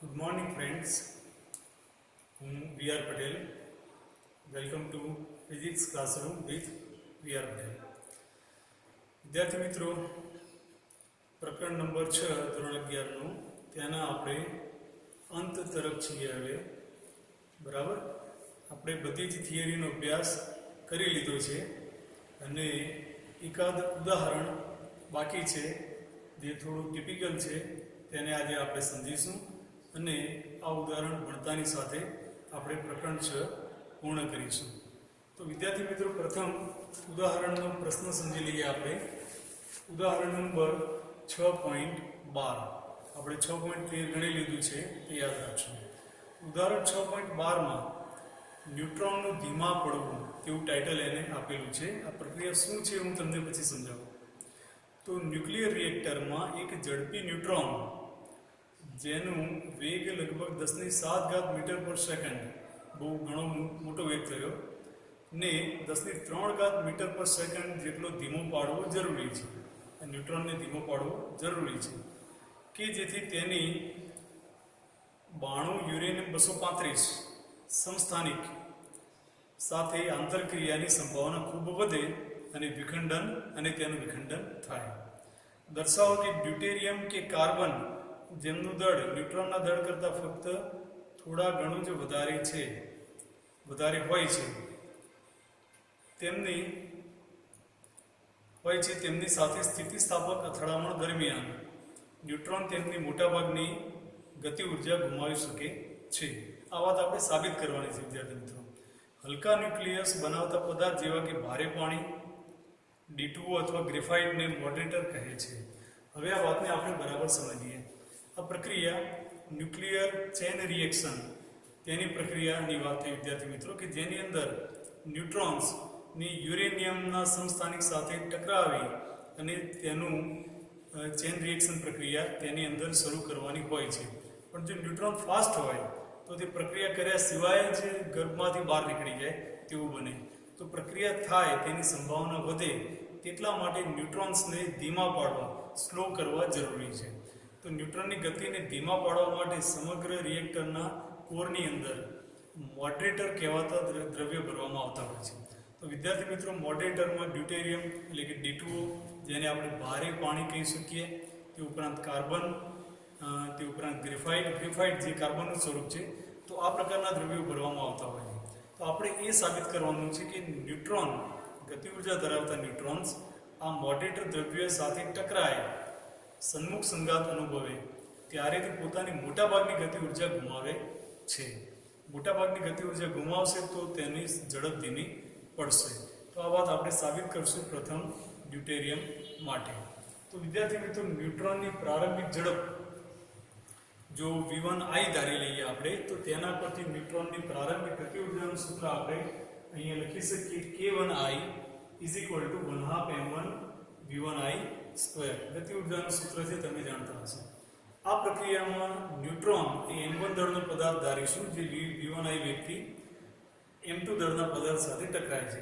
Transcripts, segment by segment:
Good morning, friends. હું VR Patel. Welcome to physics classroom with VR Patel. વિદ્યાર્થી મિત્રો, પ્રકરણ નંબર 6 ધોરણ 11નું ત્યાંના આપણે અંત તરફ છીએ. હવે બરાબર આપણે બધી જ થિયરીનો અભ્યાસ કરી લીધો છે અને એકાદ ઉદાહરણ બાકી છે જે થોડું ટિપિકલ છે, તેને આજે આપણે સમજીશું અને આ ઉદાહરણ ભણતાની સાથે આપણે પ્રકરણ 6 પૂર્ણ કરીશું. તો વિદ્યાર્થી મિત્રો, પ્રથમ ઉદાહરણનો પ્રશ્ન સમજી લઈએ. આપણે ઉદાહરણ નંબર 6.12 આપણે 6.13 ગણી લીધું છે તે યાદ રાખશું. ઉદાહરણ 6.12માં ન્યુટ્રોનનું ધીમા પડવું તેવું ટાઇટલ એને આપેલું છે. આ પ્રક્રિયા શું છે હું તમને પછી સમજાવું. તો ન્યુક્લિયર રિએક્ટરમાં એક ઝડપી ન્યુટ્રોન જેનું વેગ લગભગ 10⁷ મીટર પર સેકન્ડ, બહુ ઘણો મોટો વેગ થયો, ને 10⁻³ મીટર પર સેકન્ડ જેટલો ધીમો પાડવો જરૂરી છે. ન્યુટ્રોનને ધીમો પાડવો જરૂરી છે કે જેથી તેની 92 યુરેનિયમ 235 સમસ્થાનિક સાથે આંતરક્રિયાની સંભાવના ખૂબ વધે અને વિખંડન અને તેનું વિખંડન થાય. દર્શાવો કે ડ્યુટેરિયમ કે કાર્બન જેમનું દળ ન્યુટ્રોનના દળ કરતાં ફક્ત થોડા ઘણું જ વધારે હોય છે, તેમની સાથે સ્થિતિસ્થાપક અથડામણ દરમિયાન ન્યુટ્રોન તેમની મોટાભાગની ગતિ ઉર્જા ગુમાવી શકે છે. આ વાત આપણે સાબિત કરવાની છે વિદ્યાર્થી મિત્રો. હલકા ન્યુક્લિયસ બનાવતા પદાર્થ જેવા કે ભારે પાણી, D2O અથવા ગ્રેફાઇટને મોડરેટર કહે છે. હવે આ વાતને આપણે બરાબર સમજીએ. આ પ્રક્રિયા ન્યુક્લિયર ચેન રિએક્શન તેની પ્રક્રિયાની વાત થઈ વિદ્યાર્થી મિત્રો, કે જેની અંદર ન્યુટ્રોન્સની યુરેનિયમના સમસ્થાનિક સાથે ટકરાવી અને તેનું ચેન રિએક્શન પ્રક્રિયા તેની અંદર શરૂ કરવાની હોય છે. પણ જો ન્યુટ્રોન ફાસ્ટ હોય તો તે પ્રક્રિયા કર્યા સિવાય જ ગર્ભમાંથી બહાર નીકળી જાય તેવું બને. તો પ્રક્રિયા થાય તેની સંભાવના વધે, તેટલા માટે ન્યુટ્રોન્સને ધીમા પાડવા, સ્લો કરવા જરૂરી છે. તો ન્યુટ્રોનની ગતિને ધીમા પાડવા માટે સમગ્ર રિએક્ટરના કોરની અંદર મોડરેટર કહેવાતા દ્રવ્ય ભરવામાં આવતા હોય છે. તો વિદ્યાર્થી મિત્રો, મોડરેટરમાં ડ્યુટેરિયમ એટલે કે D2O, જેને આપણે ભારે પાણી કહી શકીએ, તે ઉપરાંત કાર્બન, તે ઉપરાંત ગ્રેફાઇટ જે કાર્બનનું સ્વરૂપ છે, તો આ પ્રકારના દ્રવ્યો ભરવામાં આવતા હોય છે. તો આપણે એ સાબિત કરવાનું છે કે ન્યુટ્રોન, ગતિ ઉર્જા ધરાવતા ન્યુટ્રોન્સ આ મોડરેટર દ્રવ્ય સાથે ટકરાય, સન્મુખ સંઘાત અનુભવે ત્યારે તે પોતાની મોટાભાગની ગતિ ઉર્જા ગુમાવે છે. મોટાભાગની ગતિ ઉર્જા ગુમાવશે તો તેની ઝડપ ધીમી પડશે. તો આ વાત આપણે સાબિત કરશું પ્રથમ ડ્યુટેરિયમ માટે. તો વિદ્યાર્થી મિત્રો, ન્યુટ્રોનની પ્રારંભિક ઝડપ જો V1I ધારી લઈએ આપણે, તો તેના પરથી ન્યુટ્રોનની પ્રારંભિક ગતિ ઉર્જાનું સૂત્ર આપણે અહીંયા લખી શકીએ K1I = 1/2 m1 V1I². ગતિ ઉર્જાનું સૂત્ર છે, તમે જાણતા હશો. આ પ્રક્રિયામાં ન્યુટ્રોન એ m1 દળનો પદાર્થ ધારીશું, જે V1I વેગથી m2 દળના પદાર્થ સાથે ટકરાય છે.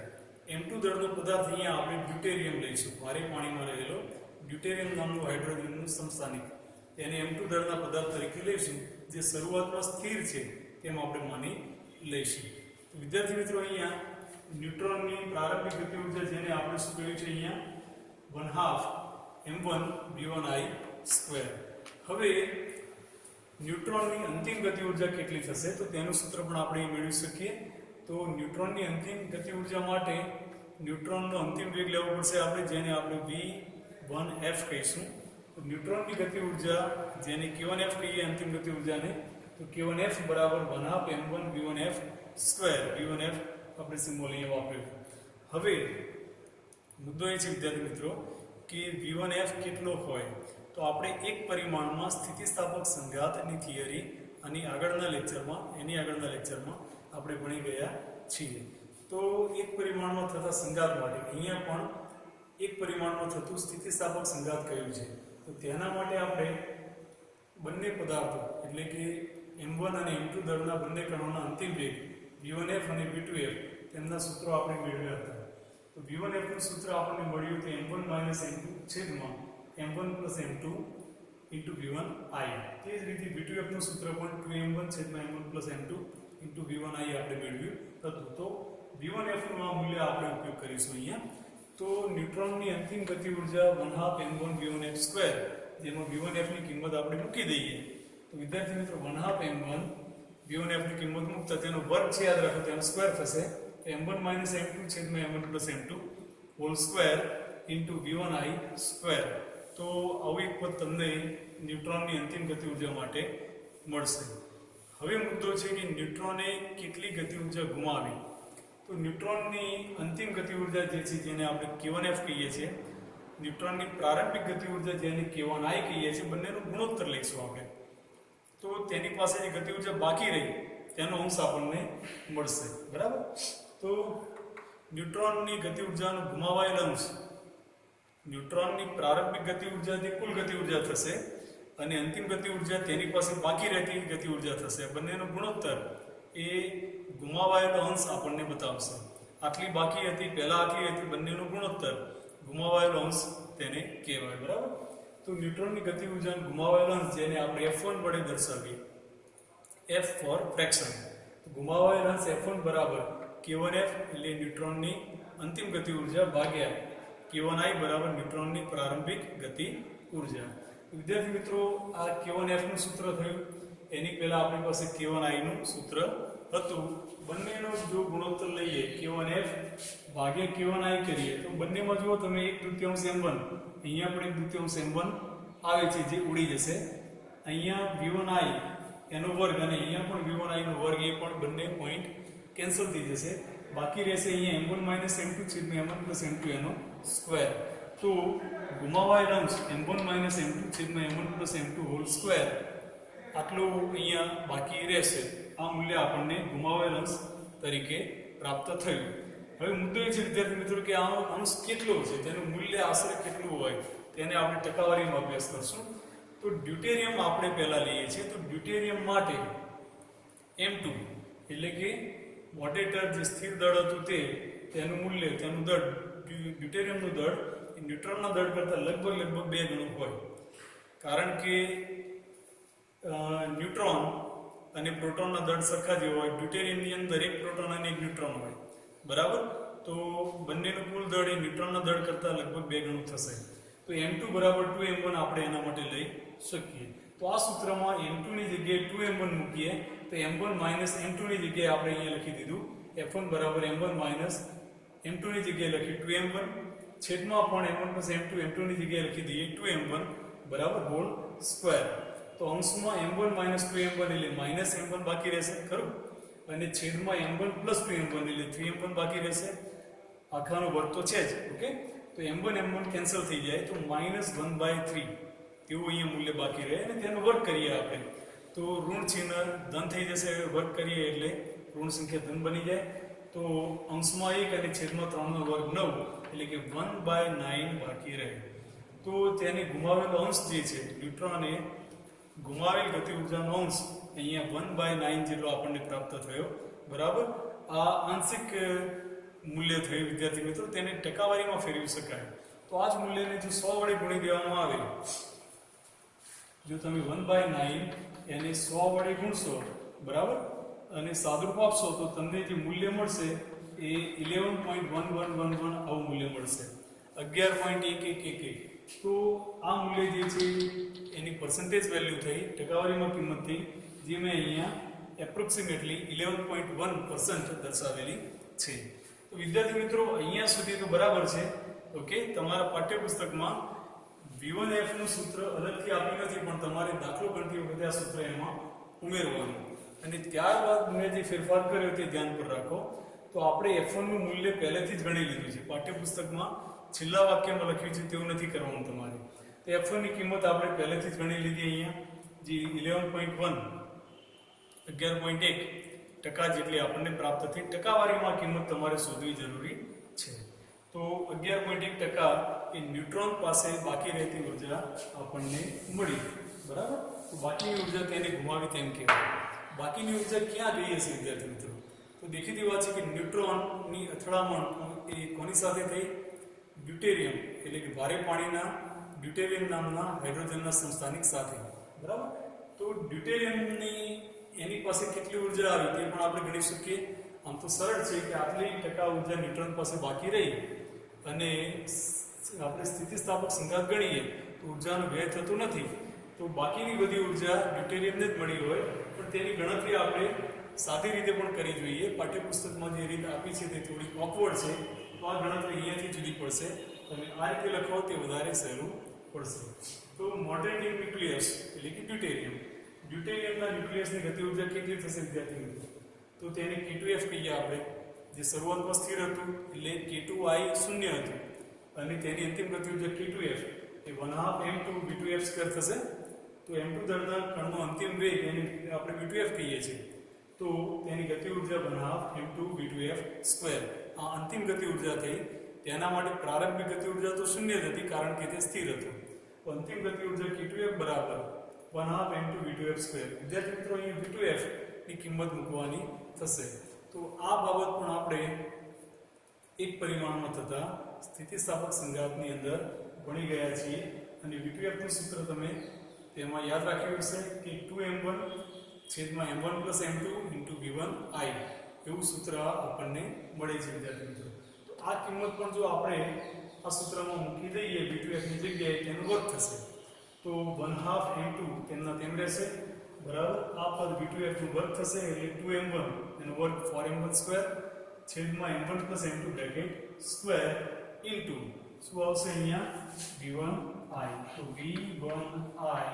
m2 દળનો પદાર્થ અહીંયા આપણે ડ્યુટેરિયમ લઈશું, ભારે પાણીમાં રહેલો ડ્યુટેરિયમ નામનું હાઇડ્રોજનનું સમસ્થાનિક, તેને m2 દળના પદાર્થ તરીકે લઈશું, જે શરૂઆતમાં સ્થિર છે તેમ આપણે માની લઈશું. તો વિદ્યાર્થી મિત્રો, અહીંયા ન્યુટ્રોનની પ્રારંભિક ગતિ ઉર્જા જેને આપણે શું કહ્યું છે અહીંયા 1/2 m1 V1I². હવે ન્યુટ્રોનની અંતિમ ગતિ ઉર્જા કેટલી થશે તો તેનું સૂત્ર પણ આપણે મેળવી શકીએ. તો ન્યુટ્રોનની અંતિમ ગતિ ઉર્જા માટે ન્યુટ્રોનનો અંતિમ વેગ લેવો પડશે આપણે, જેને આપણે v1f કહીશું. તો ન્યુટ્રોનની ગતિ ઉર્જા જેને k1f કહીએ, અંતિમ ગતિ ઉર્જાને, તો k1f = 1/2 m1 V1f². V1f આપણે સિમ્બોલ અહીંયા વાપર્યું. હવે મુદ્દો એ છે વિદ્યાર્થી મિત્રો કે V1f કેટલો હોય, તો આપણે એક પરિમાણમાં સ્થિતિસ્થાપક સંઘાતની થિયરી એની આગળના લેક્ચરમાં આપણે ભણી ગયા છીએ. તો એક પરિમાણમાં થતા સંઘાત માટે અહીંયા પણ એક પરિમાણમાં થતું સ્થિતિસ્થાપક સંઘાત કયું છે, તો તેના માટે આપણે બંને પદાર્થો એટલે કે m1 અને m2 દળના બંને કણોના અંતિમ વેગ V1f અને V2f તેમના સૂત્રો આપણે મેળવ્યા હતા. તો V1f નું સૂત્ર આપણને મળ્યું કે m1 - m2 છેદમાં m1 + m2 ઇન્ટુ V1I. તે જ રીતે V2F નું સૂત્ર પણ 2m1 છેદમાં m1 plus m2 into V1I આપણે મેળવ્યું હતું. તો V1F નું આ મૂલ્ય આપણે ઉપયોગ કરીશું અહીંયા. તો ન્યુટ્રોનની અંતિમ ગતિ ઉર્જા 1/2 m1 V1F સ્ક્વેર, જેમાં V1F ની કિંમત આપણે મૂકી દઈએ. તો વિદ્યાર્થી મિત્રો 1/2 m1 V1F ની કિંમત મૂકતા તેનો વર્ગ છે યાદ રાખો, તેનો સ્ક્વેર થશે. m1 m2 છેદમાં m1 plus m2 whole square into V1I square. તો આવું એક પદ તમને ન્યુટ્રોનની અંતિમ ગતિ ઉર્જા માટે મળશે. હવે મુદ્દો છે કે ન્યુટ્રોને કેટલી ગતિ ઉર્જા ગુમાવી. તો ન્યુટ્રોનની અંતિમ ગતિ ઉર્જા જે છે જેને આપણે K1F કહીએ છીએ, ન્યુટ્રોનની પ્રારંભિક ગતિ ઉર્જા જેને K1I કહીએ છીએ, બંનેનો ગુણોત્તર લઈશું આપણે. તો તેની પાસે જે ગતિ ઉર્જા બાકી રહી તેનો અંશ આપણને મળશે. બરાબર. તો ન્યુટ્રોનની ગતિ ઉર્જાનો ગુમાવાયેલ અંશ ન્યુટ્રોનની પ્રારંભિક ગતિ ઉર્જા જે કુલ ગતિ ઉર્જા થશે અને અંતિમ ગતિ ઉર્જા તેની પાસે બાકી રહેતી ગતિ ઉર્જા થશે. બંનેનો ગુણોત્તર એ ગુમાવાયેલો અંશ આપણને બતાવશે. આટલી બાકી હતી, પહેલા આટલી હતી, બંનેનો ગુણોત્તર ગુમાવાયેલો અંશ તેને કહેવાય. બરાબર. તો ન્યુટ્રોનની ગતિ ઉર્જાનો ગુમાવાયેલો અંશ જેને આપણે F1 વડે દર્શાવીએ, F ફોર ફ્રેક્શન. ગુમાવાયેલો અંશ F1 બરાબર K1F એટલે ન્યુટ્રોનની અંતિમ ગતિ ઉર્જા ભાગ્યા K1I બરાબર ન્યુટ્રોનની પ્રારંભિક ગતિ ઉર્જા. વિદ્યાર્થી મિત્રો, આ K1F નું સૂત્ર થયું. એની પહેલા આપણી પાસે K1I નું સૂત્ર હતું. બંનેનો જો ગુણોત્તર લઈએ, K1F ભાગ્યા K1I કરીએ તો બંનેમાં જુઓ તમે 1/2 m1, અહીંયા પણ 1/2 m1 આવે છે જે ઉડી જશે. અહીંયા V1I એનો વર્ગ અને અહીંયા પણ V1I નો વર્ગ, એ પણ બંને પોઈન્ટ કેન્સલ થઈ જશે. બાકી રહેશે અહીંયા m1 m2 છેદમાં m1 પ્લસ m2 એનો સ્ક્વેર. તો ગુમાવાયેલ અંશ m1 m2 છેદમાં m1 plus m2 whole square આટલું અહીંયા બાકી રહેશે. આ મૂલ્ય આપણને ગુમાવેલ અંશ તરીકે પ્રાપ્ત થયું. હવે મુદ્દો એ છે વિદ્યાર્થી મિત્રો કે આનો અંશ કેટલો છે, તેનું મૂલ્ય આશરે કેટલું હોય તેને આપણે ટકાવારીમાં અભ્યાસ કરશું. તો ડ્યુટેરિયમ આપણે પહેલા લઈએ છીએ. તો ડ્યુટેરિયમ માટે M2 એટલે કે મોડરેટર જે સ્થિર દળ હતું તેનું મૂલ્ય, તેનું દળ, ડ્યુટેરિયમનું દળ એ ન્યુટ્રોનના દળ કરતાં લગભગ 2 ગણું હોય. કારણ કે ન્યુટ્રોન અને પ્રોટોનના દળ સરખા જ હોય. ડ્યુટેરિયમની અંદર એક પ્રોટોન અને એક ન્યુટ્રોન હોય. બરાબર. તો બંનેનું કુલ દળ એ ન્યુટ્રોનના દળ કરતાં લગભગ 2 ગણું થશે. તો M2 બરાબર 2m1 આપણે એના માટે લઈ શકીએ. તો આ સૂત્રમાં M2 ની જગ્યાએ 2m1 મૂકીએ તો m1 m2 ની જગ્યાએ આપણે અહીંયા લખી દીધું F1 બરાબર m1 m2 ની જગ્યાએ લખી 2m1 છેદમાં પણ m1 m2 ની જગ્યાએ લખી દઈએ 2m1 બરાબર હોલ સ્ક્વેર. તો અંશમાં m1 2m1 એટલે -m1 બાકી રહેશે, ખરું? અને છેદમાં m1 2m1 એટલે 3m1 બાકી રહેશે. આખાનો વર્ગ તો છે જ. ઓકે. તો m1 કેન્સલ થઈ જાય તો -1/3 એવું અહીંયા મૂલ્ય બાકી રહે અને તેનો વર્ગ કરીએ આપણે તો ઋણ ચિહ્ન ધન થઈ જશે. વર્ગ કરીએ એટલે ઋણ સંખ્યા ધન બની જાય. તો અંશમાં 1 અને છેદમાં 3 નો વર્ગ 9 એટલે કે 1/9 બાકી રહે. તો તેને ગુમાવેલો અંશ જે છે, ન્યુટ્રોને ગુમાવેલ ગતિ ઉર્જાનો અંશ અહીંયા 1/9 જેટલો આપણને પ્રાપ્ત થયો. બરાબર. આ આંશિક મૂલ્ય થયું વિદ્યાર્થી મિત્રો. તેને ટકાવારીમાં ફેરવી શકાય. તો આ જ મૂલ્યને જો 100 વડે ગુણી દેવામાં આવે, જો તમે 1/9 એને 100 વડે ગુણશો, બરાબર, અને સાદુરૂપ આપશો તો તમને જે મૂલ્ય મળશે એ 11.1111 આવું મૂલ્ય મળશે. 11.1111. તો આ મૂલ્ય જે છે એની પર્સન્ટેજ વેલ્યુ થઈ, ટકાવારીમાં કિંમત થઈ, જે મેં અહીંયા એપ્રોક્સિમેટલી 11.1% દર્શાવેલી છે. તો વિદ્યાર્થી મિત્રો, અહીંયા સુધી તો બરાબર છે. ઓકે. તમારા પાઠ્યપુસ્તકમાં V1F નું સૂત્ર અલગથી આપ્યું નથી, પણ તમારે દાખલો ગણતી વખતે આ સૂત્ર એમાં ઉમેરવાનું. અને ત્યારબાદ મેં જે ફેરફાર કર્યો તે ધ્યાન પર રાખો. તો આપણે F1 નું મૂલ્ય પહેલેથી જ ગણી લીધું છે. પાઠ્યપુસ્તકમાં છેલ્લા વાક્યમાં લખ્યું છે તેવું નથી કરવાનું તમારે. તો F1 ની કિંમત આપણે પહેલેથી જ ગણી લીધી અહીંયા, જે 11.1 જેટલી આપણને પ્રાપ્ત થઈ. ટકાવારીમાં કિંમત તમારે શોધવી જરૂરી છે. તો 11.1% એ ન્યુટ્રોન પાસે બાકી રહેતી ઉર્જા આપણને મળી. બરાબર. તો બાકીની ઉર્જા તેને ગુમાવી તેમ કહેવાય. બાકીની ઉર્જા ક્યાં ગઈ હશે વિદ્યાર્થી મિત્રો? તો દેખીતી વાત છે કે ન્યુટ્રોનની અથડામણ એ કોની સાથે થઈ? ડ્યુટેરિયમ એટલે કે ભારે પાણીના ડ્યુટેરિયમ નામના હાઇડ્રોજનના સમસ્થાનિક સાથે. બરાબર. તો ડ્યુટેરિયમની એની પાસે કેટલી ઉર્જા આવી તે પણ આપણે ગણી શકીએ. આમ તો સરળ છે કે આટલી ટકા ઉર્જા ન્યુટ્રોન પાસે બાકી રહી અને આપણે સ્થિતિસ્થાપક સંઘાત ગણીએ તો ઉર્જાનો વ્યય થતો નથી. તો બાકીની બધી ઉર્જા ડ્યુટેરિયમને જ મળી હોય, પણ તેની ગણતરી આપણે સાદી રીતે પણ કરી જોઈએ. પાઠ્યપુસ્તકમાં જે રીત આપી છે તે થોડી ઓકવર્ડ છે, તો આ ગણતરી અહીંયાથી જુદી પડશે. તમે આ રીતે લખો તે વધારે સહેલું પડશે. તો મોડરેટિંગ ન્યુક્લિયસ એટલે કે ડ્યુટેરિયમના ન્યુક્લિયસની ગતિ ઉર્જા કેટલી થશે વિદ્યાર્થી મિત્રો? તો તેને K2F કહીએ આપણે, જે શરૂઆતમાં સ્થિર હતું એટલે K2I શૂન્ય હતું અને તેની અંતિમ ગતિ ઉર્જા K2F એ 1/2 m2v2f² થશે. તો m2 દળના કણનો અંતિમ વેગ એને આપણે v2f કહીએ છીએ, તો તેની ગતિ ઉર્જા 1/2 m2v2f². આ અંતિમ ગતિ ઉર્જા થઈ. તેના માટે પ્રારંભિક ગતિ ઉર્જા તો શૂન્ય જ હતી કારણ કે તે સ્થિર હતું. અંતિમ ગતિ ઉર્જા K2F બરાબર 1/2 m2v2f². વિદ્યાર્થી મિત્રો અહીં v2f ની કિંમત મૂકવાની થશે. તો આ બાબત પણ આપણે એક પરિમાણમાં થતા સ્થિતિસ્થાપક સંઘાતની અંદર ભણી ગયા છીએ. અને v2f નું સૂત્ર તમે તેમાં યાદ રાખ્યું હશે કે 2m1/m1+m2 × v1I એવું સૂત્ર આપણને મળે છે વિદ્યાર્થી મિત્રો. તો આ કિંમત પણ જો આપણે આ સૂત્રમાં મૂકી દઈએ v2f ની જગ્યાએ તેનો વર્ગ થશે. તો 1/2 m2 તેમના તેમ રહેશે. બરાબર. આ પદ v2f નો વર્ગ થશે એટલે 2m1 એનો વર્ગ 4m1² /m1+m2 સ્ક્વેર ઇન્ટુ શું આવશે અહીંયા v1I. તો v1I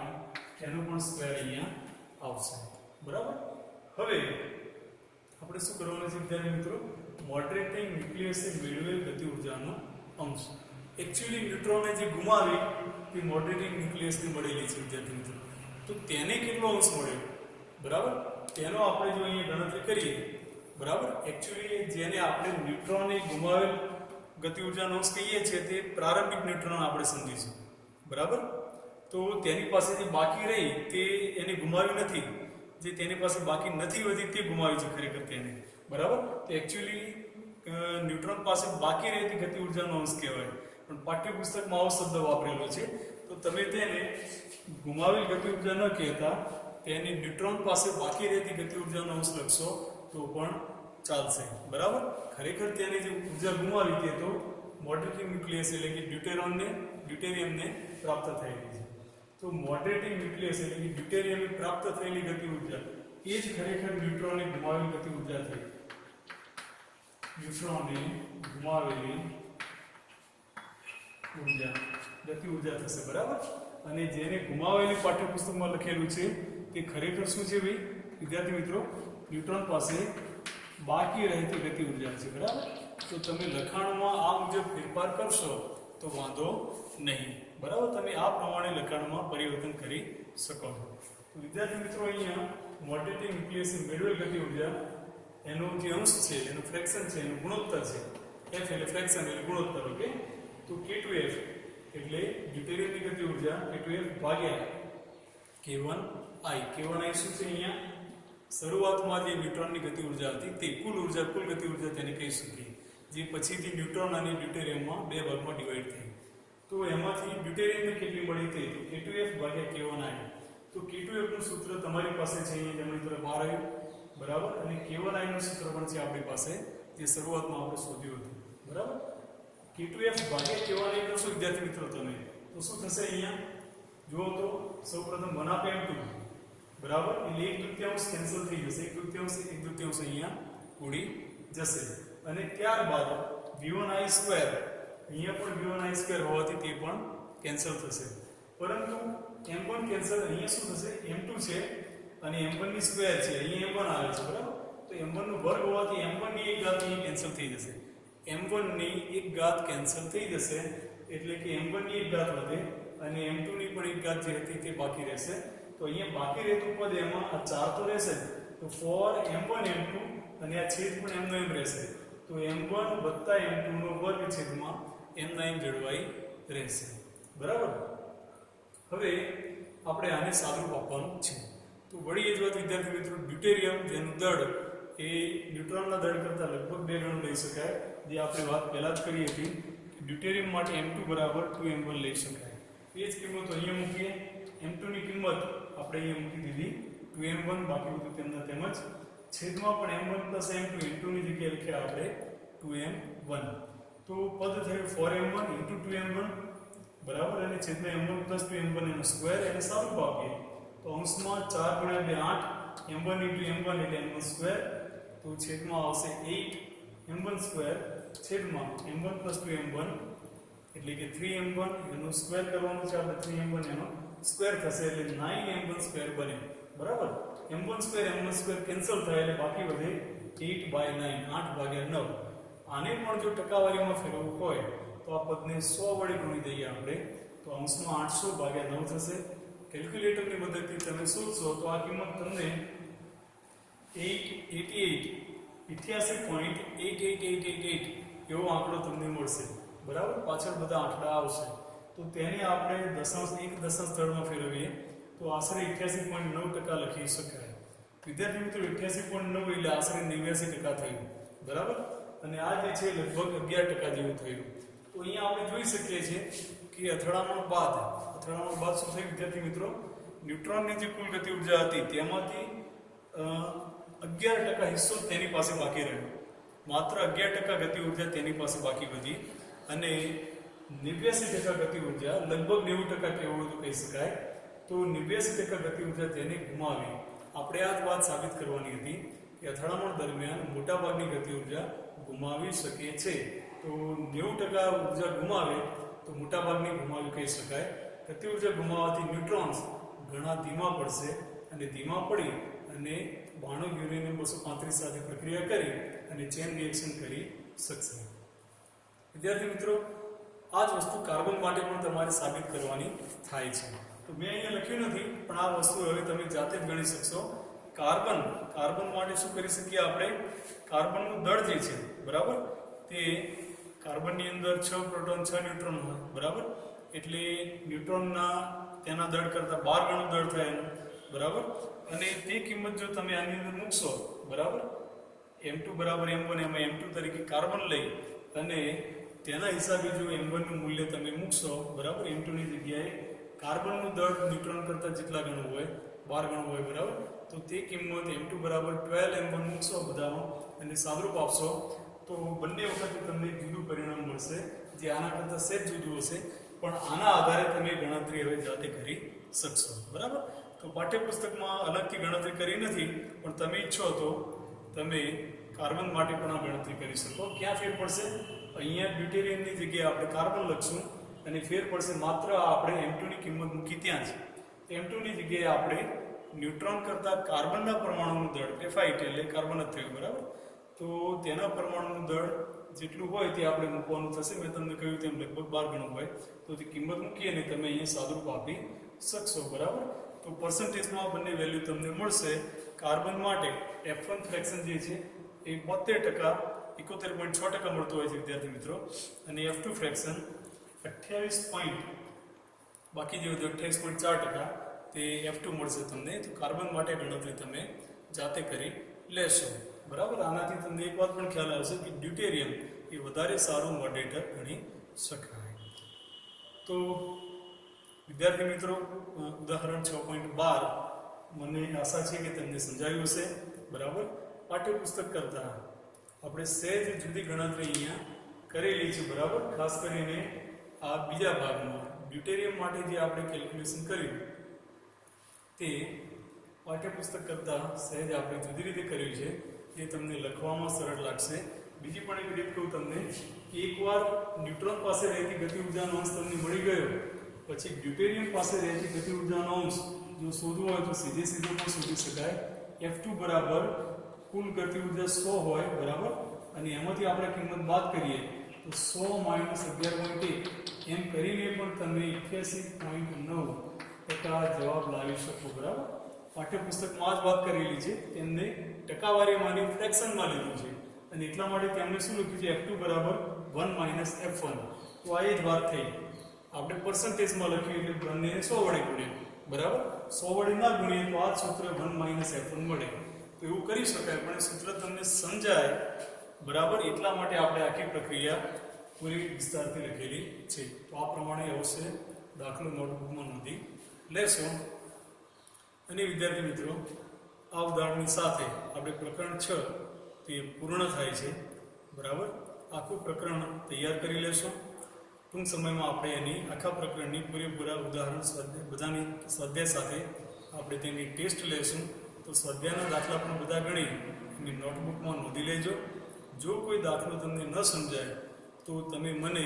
એનો પણ સ્ક્વેર અહીંયા આવશે. બરાબર. હવે આપણે શું કરવાનું છે વિદ્યાર્થી મિત્રો? મોડરેટિંગ ન્યુક્લિયસે મેળવેલ ગતિ ઉર્જાનો અંશ. એકચ્યુઅલી ન્યુટ્રોને જે ગુમાવી તે મોડરેટિંગ ન્યુક્લિયસને મળેલી છે વિદ્યાર્થી મિત્રો. તો તેને કેટલો અંશ મળ્યો? બરાબર. તેનો આપણે જો અહીંયા ગણતરી કરીએ, બરાબર, એકચ્યુઅલી જેને આપણે ન્યુટ્રોને ગુમાવેલ ગતિ ઉર્જાનો અંશ કહીએ છીએ તે પ્રારંભિક ન્યુટ્રોન આપણે સમજીશું. બરાબર. તો તેની પાસે જે બાકી રહી તે એને ગુમાવી નથી. જે તેની પાસે બાકી નથી વધી તે ગુમાવી છે ખરેખર તેને. બરાબર. તો એકચ્યુઅલી ન્યુટ્રોન પાસે બાકી રહેતી ગતિ ઉર્જાનો અંશ કહેવાય, પણ પાઠ્યપુસ્તકમાં આવો શબ્દ વાપરેલો છે. તો તમે તેને ગુમાવેલ ગતિ ઉર્જા ન કહેતા તેની ન્યુટ્રોન પાસે બાકી રહેતી ગતિ ઉર્જાનો અંશ લખશો તો પણ ચાલશે. બરાબર. ખરેખર તેની જે ઉર્જા ગુમાવી તે તો મોડરેટિંગ ન્યુક્લિયસ એટલે કે ડ્યુટેરિયમને પ્રાપ્ત થયેલી છે. તો મોડરેટિંગ ન્યુક્લિયસ એટલે કે ડ્યુટેરિયમને પ્રાપ્ત થયેલી ગતિ ઉર્જા એ જ ખરેખર ન્યુટ્રોનને ગુમાવેલી ગતિ ઉર્જા થઈ. ન્યુટ્રોનને ગુમાવેલી ઉર્જા ગતિ ઉર્જા થશે. બરાબર. અને જેને ગુમાવેલી પાઠ્યપુસ્તકમાં લખેલું છે તે ખરેખર શું છે ભાઈ વિદ્યાર્થી મિત્રો? ન્યુટ્રોન પાસે બાકી રહેતી ગતિ ઉર્જા છે. બરાબર. તો તમે લખાણમાં આ મુજબ ફેરફાર કરશો તો વાંધો નહીં. બરાબર. તમે આ પ્રમાણે લખાણમાં પરિવર્તન કરી શકો છો. તો વિદ્યાર્થી મિત્રો અહીંયા મોડરેટિંગ ન્યુક્લિયસે મેળવેલ ગતિ ઉર્જા એનો જે અંશ છે, એનો ફ્રેક્શન છે, એનો ગુણોત્તર છે. f એટલે ફ્રેક્શન એટલે ગુણોત્તર. ઓકે. તો K2F એટલે ડ્યુટેરિયમની ગતિ ઉર્જા K2F ભાગ્યા K1I. K1I શું છે અહીંયા? શરૂઆતમાં જે ન્યુટ્રોનની ગતિ ઉર્જા હતી તે કુલ ગતિ ઉર્જા તેને કહી શકીએ, જે પછીથી ન્યુટ્રોન અને ડ્યુટેરિયમમાં બે ભાગમાં ડિવાઈડ થઈ. તો એમાંથી ડ્યુટેરિયમને કેટલી મળી થઈ? તો K2F ભાગ્યા K1I. તો K2F નું સૂત્ર તમારી પાસે છે અહીંયા જમણી તરફ બહાર આવ્યું. બરાબર. અને K1I નું સૂત્ર પણ છે આપણી પાસે, જે શરૂઆતમાં આપણે શોધ્યું હતું. બરાબર. K2F ભાગ્યા K1I કરશો વિદ્યાર્થી મિત્રો તમે તો શું થશે અહીંયા? જુઓ તો સૌપ્રથમ 1/2 m2. બરાબર. એટલે 1/3 કેન્સલ થઈ જશે. 1/3 અહીંયા ઉડી જશે. અને ત્યારબાદ v1I² અહીંયા પણ v1I² હોવાથી તે પણ કેન્સલ થશે. પરંતુ m1 કેન્સલ. અહીંયા શું થશે? m2 છે અને m1 ની સ્ક્વેર છે. અહીંયા m1 આવે છે. બરાબર. તો m1 નો વર્ગ હોવાથી m1 ની એક ઘાત અહીં કેન્સલ થઈ જશે. m1 ની એક ઘાત કેન્સલ થઈ જશે એટલે કે m1 ની એક ઘાત વધે અને m2 ની પણ એક ઘાત જે હતી તે બાકી રહેશે. તો અહીંયા બાકી રહેતું પદ એમાં આ 4 તો રહેશે, તો 4m1 m2 અને આ છેદ પણ એમનો એમ રહેશે. તો m1 + m2 નો વર્ગ છેદમાં m ના એમ જળવાઈ રહેશે. બરાબર. હવે આપણે આને સાદુરૂપ આપવાનું છે. તો વળી એ જ વાત વિદ્યાર્થી મિત્રો, ડ્યુટેરિયમ જેનું દળ એ ન્યુટ્રોનના દળ કરતાં લગભગ 2 ગણું લઈ શકાય, જે આપણે વાત પહેલા જ કરી હતી કે ડ્યુટેરિયમ માટે m2 = 2m1 લઈ શકાય. એ જ કિંમતો અહીંયા મૂકીએ. m2 ની કિંમત આપણે અહીંયા મૂકી દીધી 2m1, બાકી બધું તેમના તેમજ. છેદમાં પણ m1 m2, m2 ની જગ્યાએ લખ્યા આપણે 2m1. તો પદ થયું 4m1 * 2m1 બરાબર, અને છેદમાં m1 + 2m1 એનો સ્ક્વેર, એને સાદું આપીએ તો અંશમાં 4 × 2 8, m1 * m1 એટલે m1 સ્ક્વેર, તો છેદમાં આવશે 8 m1 સ્ક્વેર છેદમાં m1 + 2m1 એટલે કે 3m1, એનો સ્ક્વેર કરવાનું છે આપણે, 3m1 એનો સ્ક્વેર થશે એટલે 9m1 સ્ક્વેર બને. બરાબર, m1 સ્ક્વેર કેન્સલ થાય એટલે બાકી વધે 8/9, 8/9. આને પણ જો ટકાવારીમાં ફેરવવું હોય તો આ પદને 100 વડે ગુણી દઈએ આપણે, તો અંશમાં 800/9 થશે. કેલ્ક્યુલેટરની મદદથી તમે શોધશો તો આ કિંમત તમને 88.8888 એવો આંકડો તમને મળશે. બરાબર, પાછળ બધા આંકડા આવશે તો તેને આપણે એક દશાંશ સ્થળમાં ફેરવીએ તો આશરે 88.9% લખી શકાય. વિદ્યાર્થી મિત્રો 88.9 એટલે આશરે 89% થયું. બરાબર, અને આ જે છે લગભગ 11% જેવું થયું. તો અહીંયા આપણે જોઈ શકીએ છીએ કે અથડામણ બાદ શું થયું વિદ્યાર્થી મિત્રો? ન્યુટ્રોનની જે કુલ ગતિ ઉર્જા હતી તેમાંથી 11% હિસ્સો તેની પાસે બાકી રહ્યો. માત્ર 11% ગતિ ઉર્જા તેની પાસે બાકી વધી અને 89% ગતિ ઉર્જા લગભગ 90% કહેવું તો કહી શકાય. તો 89% ગતિ ઉર્જા તેને ગુમાવી. આપણે આ જ વાત સાબિત કરવાની હતી કે અથડામણ દરમિયાન મોટાભાગની ગતિ ઉર્જા ગુમાવી શકે છે. તો 90% ઉર્જા ગુમાવે તો મોટાભાગની ગુમાવી કહી શકાય. ગતિ ઉર્જા ગુમાવવાથી ન્યુટ્રોન્સ ઘણા ધીમા પડશે અને ધીમા પડી અને 92 યુરેનિયમ 235 સાથે પ્રક્રિયા કરી અને ચેન રિએક્શન કરી શકશે. વિદ્યાર્થી મિત્રો, આ જ વસ્તુ કાર્બન માટે પણ તમારે સાબિત કરવાની થાય છે. તો મેં અહીંયા લખ્યું નથી, પણ આ વસ્તુ હવે તમે જાતે જ ગણી શકશો. કાર્બન માટે શું કરી શકીએ આપણે? કાર્બનનું દળ જે છે, બરાબર, તે કાર્બનની અંદર 6 પ્રોટોન 6 ન્યુટ્રોન હોય. બરાબર, એટલે ન્યુટ્રોનના તેના દળ કરતાં 12 ગણું દળ થાય એનું. બરાબર, અને તે કિંમત જો તમે આની અંદર મૂકશો, બરાબર, m2 = m1, એમાં m2 તરીકે કાર્બન લઈ અને તેના હિસાબે જો m1 નું મૂલ્ય તમે મૂકશો, બરાબર, m2 ની જગ્યાએ કાર્બનનું દળ ન્યુટ્રોન કરતાં જેટલા ગણું હોય, 12 ગણું હોય. બરાબર, તો તે કિંમત m2 = 12 m1 મૂકશો બધામાં અને સાદરૂપ આપશો તો બંને વખતે તમને જુદું પરિણામ મળશે, જે આના કરતાં સહેજ જુદું હશે, પણ આના આધારે તમે ગણતરી હવે જાતે કરી શકશો. બરાબર, તો પાઠ્યપુસ્તકમાં અલગથી ગણતરી કરી નથી, પણ તમે ઈચ્છો તો તમે કાર્બન માટે પણ આ ગણતરી કરી શકો. ક્યાં ફેર પડશે? અહીંયા ડ્યુટેરિયમની જગ્યાએ આપણે કાર્બન લખશું અને ફેર પડશે માત્ર આપણે m2 ની કિંમત મૂકી ત્યાં જ. m2 ની જગ્યાએ આપણે ન્યુટ્રોન કરતાં કાર્બનના પરમાણુનું દળ ગ્રેફાઇટ એટલે કાર્બન જ થયું. બરાબર, તો તેના પરમાણુનું દળ જેટલું હોય તે આપણે મૂકવાનું થશે. મેં તમને કહ્યું તેમ લગભગ 12 ગણું હોય. તો તે કિંમત મૂકી અને તમે અહીંયા સાદુરૂપ આપી શકશો. બરાબર, તો પર્સન્ટેજમાં બંને વેલ્યુ તમને મળશે. કાર્બન માટે F1 ફ્રેક્શન જે છે એ 72%, 71.6% મળતું હોય છે વિદ્યાર્થી મિત્રો, અને F2 ફ્રેક્શન 28 બાકી જે 28.4% તે F2 મળશે તમને. તો કાર્બન માટે ગણતરી તમે જાતે કરી લેશો. બરાબર, આનાથી તમને એક વાત પણ ખ્યાલ આવશે કે ડ્યુટેરિયમ એ વધારે સારું મોડરેટર ગણી શકાય. તો વિદ્યાર્થી મિત્રો, ઉદાહરણ 6.12 મને આશા છે કે તમને સમજાયું હશે. બરાબર, પાઠ્યપુસ્તક કરતાં આપણે સહેજ જુદી ગણતરી અહીંયા કરેલી છે. બરાબર, ખાસ કરીને આ બીજા ભાગમાં ડ્યુટેરિયમ માટે જે આપણે કેલ્ક્યુલેશન કર્યું તે પાઠ્યપુસ્તક કરતાં સહેજ આપણે જુદી રીતે કર્યું છે, જે તમને લખવામાં સરળ લાગશે. બીજી પણ એક રીત કહું તમને, એકવાર ન્યુટ્રોન પાસે રહેતી ગતિ ઉર્જાનો અંશ તમને મળી ગયો પછી ડ્યુટેરિયમ પાસે રહેતી ગતિ ઉર્જાનો અંશ જો શોધવો હોય તો સીધે પણ શોધી શકાય. F2 બરાબર કુલ ગતિ ઉર્જા 100 હોય. બરાબર, અને એમાંથી આપણે કિંમત બાદ કરીએ તો 100 - 11.1 એમ કરીને પણ તમે 88.9% જવાબ લાવી શકો. બરાબર, પાઠ્યપુસ્તકમાં જ વાત કરેલી છે, તેમને ટકાવારીમાંની ફ્રેક્શનમાં લીધું છે અને એટલા માટે તેમણે શું લખ્યું છે? F2 બરાબર 1 - F1. તો આ એ જ વાત થઈ. આપણે પર્સન્ટેજમાં લખ્યું એટલે બંને 100 વડે ગુણ્યા. બરાબર, 100 વડે ના ગુણીએ તો આ સૂત્ર 1 - F1 મળે. તો એવું કરી શકાય, પણ સૂત્ર તમને સમજાય. બરાબર, એટલા માટે આપણે આખી પ્રક્રિયા પૂરી વિસ્તારથી લખેલી છે. તો આ પ્રમાણે અવશ્ય દાખલો નોટબુકમાં નોંધી લેશો. અને વિદ્યાર્થી મિત્રો, આ ઉદાહરણની સાથે આપણે પ્રકરણ 6 તે પૂર્ણ થાય છે. બરાબર, આખું પ્રકરણ તૈયાર કરી લેશો. ટૂંક સમયમાં આપણે એની આખા પ્રકરણની પૂરેપૂરા ઉદાહરણ બધાની સ્વાધ્યાય સાથે આપણે તેની ટેસ્ટ લેશું. તો સ્વાધ્યાયના દાખલા પણ બધા ગણી એની નોટબુકમાં નોંધી લેજો. જો કોઈ દાખલો તમને ન સમજાય તો તમે મને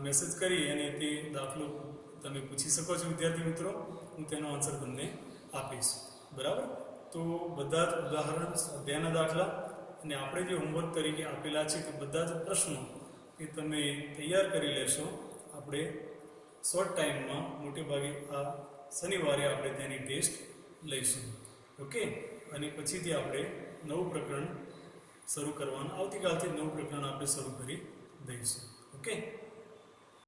મેસેજ કરી અને તે દાખલો તમે પૂછી શકો છો વિદ્યાર્થી મિત્રો. હું તેનો આન્સર તમને આપીશ. બરાબર, તો બધા જ ઉદાહરણ, સ્વાધ્યાયના દાખલા અને આપણે જે હોમવર્ક તરીકે આપેલા છે તે બધા જ પ્રશ્નો એ તમે તૈયાર કરી લેશો. આપણે શોર્ટ ટાઈમમાં મોટે ભાગે આ શનિવારે આપણે તેની ટેસ્ટ લઈશું. ઓકે, અને પછીથી આપણે નવું પ્રકરણ શરૂ કરવાનું, આવતીકાલથી નવું પ્રકરણ આપણે શરૂ કરી દઈશું. ઓકે.